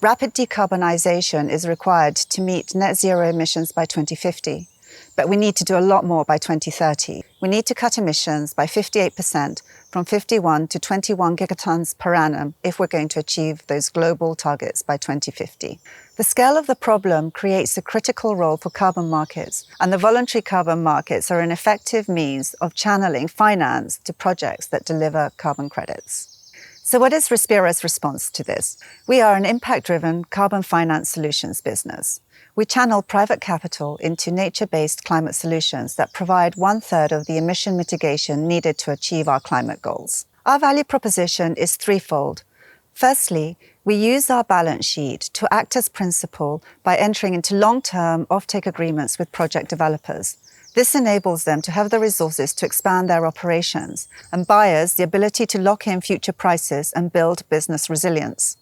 Rapid decarbonisation is required to meet net zero emissions by 2050, but we need to do a lot more by 2030. We need to cut emissions by 58% from 51 to 21 gigatons per annum if we're going to achieve those global targets by 2050. The scale of the problem creates a critical role for carbon markets, and the voluntary carbon markets are an effective means of channeling finance to projects that deliver carbon credits. So what is Respira's response to this? We are an impact-driven carbon finance solutions business. We channel private capital into nature-based climate solutions that provide 1/3 of the emission mitigation needed to achieve our climate goals. Our value proposition is threefold. Firstly, we use our balance sheet to act as principal by entering into long-term offtake agreements with project developers. This enables them to have the resources to expand their operations and buyers the ability to lock in future prices and build business resilience.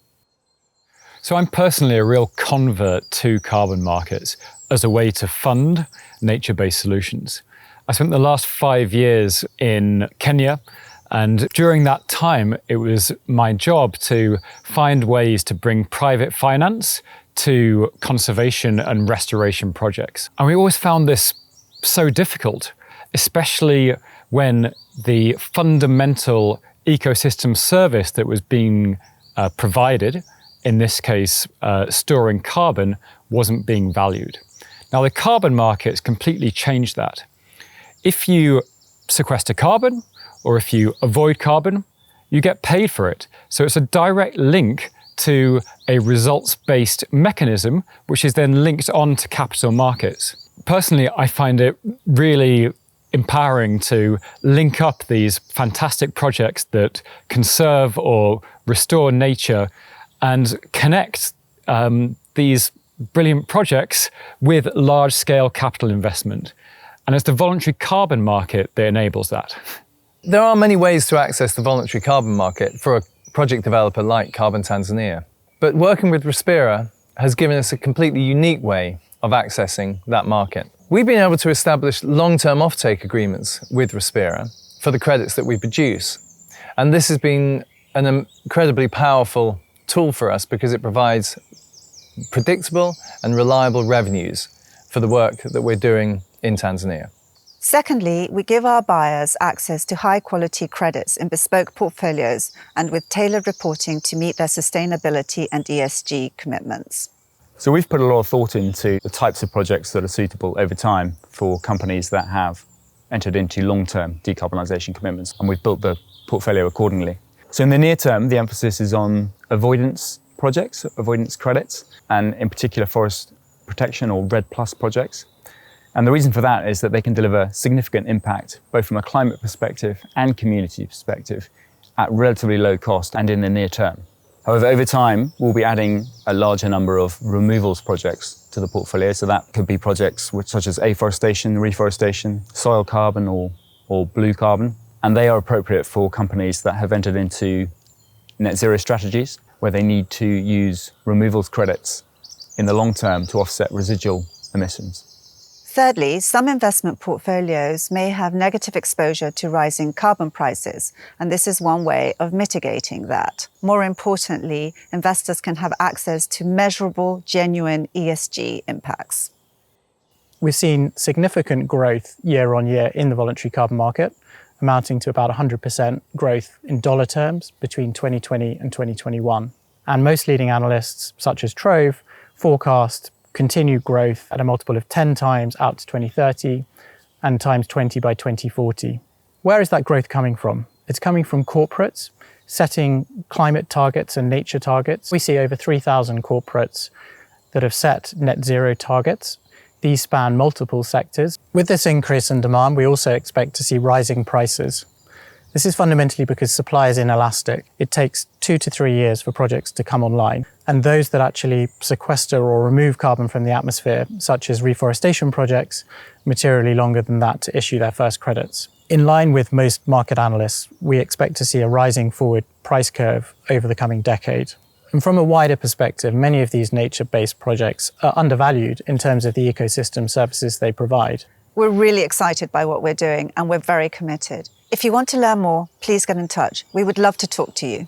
So I'm personally a real convert to carbon markets as a way to fund nature-based solutions. I spent the last 5 years in Kenya, and during that time, it was my job to find ways to bring private finance to conservation and restoration projects. And we always found this so difficult, especially when the fundamental ecosystem service that was being provided, in this case, storing carbon, wasn't being valued. Now, the carbon markets completely changed that. If you sequester carbon, or if you avoid carbon, you get paid for it. So it's a direct link to a results-based mechanism, which is then linked on to capital markets. Personally, I find it really empowering to link up these fantastic projects that conserve or restore nature and connect these brilliant projects with large-scale capital investment. And it's the voluntary carbon market that enables that. There are many ways to access the voluntary carbon market for a project developer like Carbon Tanzania. But working with Respira has given us a completely unique way of accessing that market. We've been able to establish long-term offtake agreements with Respira for the credits that we produce. And this has been an incredibly powerful tool for us because it provides predictable and reliable revenues for the work that we're doing in Tanzania. Secondly, we give our buyers access to high-quality credits in bespoke portfolios and with tailored reporting to meet their sustainability and ESG commitments. So we've put a lot of thought into the types of projects that are suitable over time for companies that have entered into long-term decarbonisation commitments, and we've built the portfolio accordingly. So in the near term, the emphasis is on avoidance projects, avoidance credits, and in particular forest protection or REDD+ projects. And the reason for that is that they can deliver significant impact, both from a climate perspective and community perspective, at relatively low cost and in the near term. However, over time, we'll be adding a larger number of removals projects to the portfolio. So that could be projects such as afforestation, reforestation, soil carbon or blue carbon. And they are appropriate for companies that have entered into net zero strategies, where they need to use removals credits in the long term to offset residual emissions. Thirdly, some investment portfolios may have negative exposure to rising carbon prices, and this is one way of mitigating that. More importantly, investors can have access to measurable, genuine ESG impacts. We've seen significant growth year on year in the voluntary carbon market, amounting to about 100% growth in dollar terms between 2020 and 2021. And most leading analysts, such as Trove, forecast continued growth at a multiple of 10 times out to 2030 and times 20 by 2040. Where is that growth coming from? It's coming from corporates setting climate targets and nature targets. We see over 3,000 corporates that have set net zero targets. These span multiple sectors. With this increase in demand, we also expect to see rising prices. This is fundamentally because supply is inelastic. It takes 2 to 3 years for projects to come online. And those that actually sequester or remove carbon from the atmosphere, such as reforestation projects, materially longer than that to issue their first credits. In line with most market analysts, we expect to see a rising forward price curve over the coming decade. And from a wider perspective, many of these nature-based projects are undervalued in terms of the ecosystem services they provide. We're really excited by what we're doing and we're very committed. If you want to learn more, please get in touch. We would love to talk to you.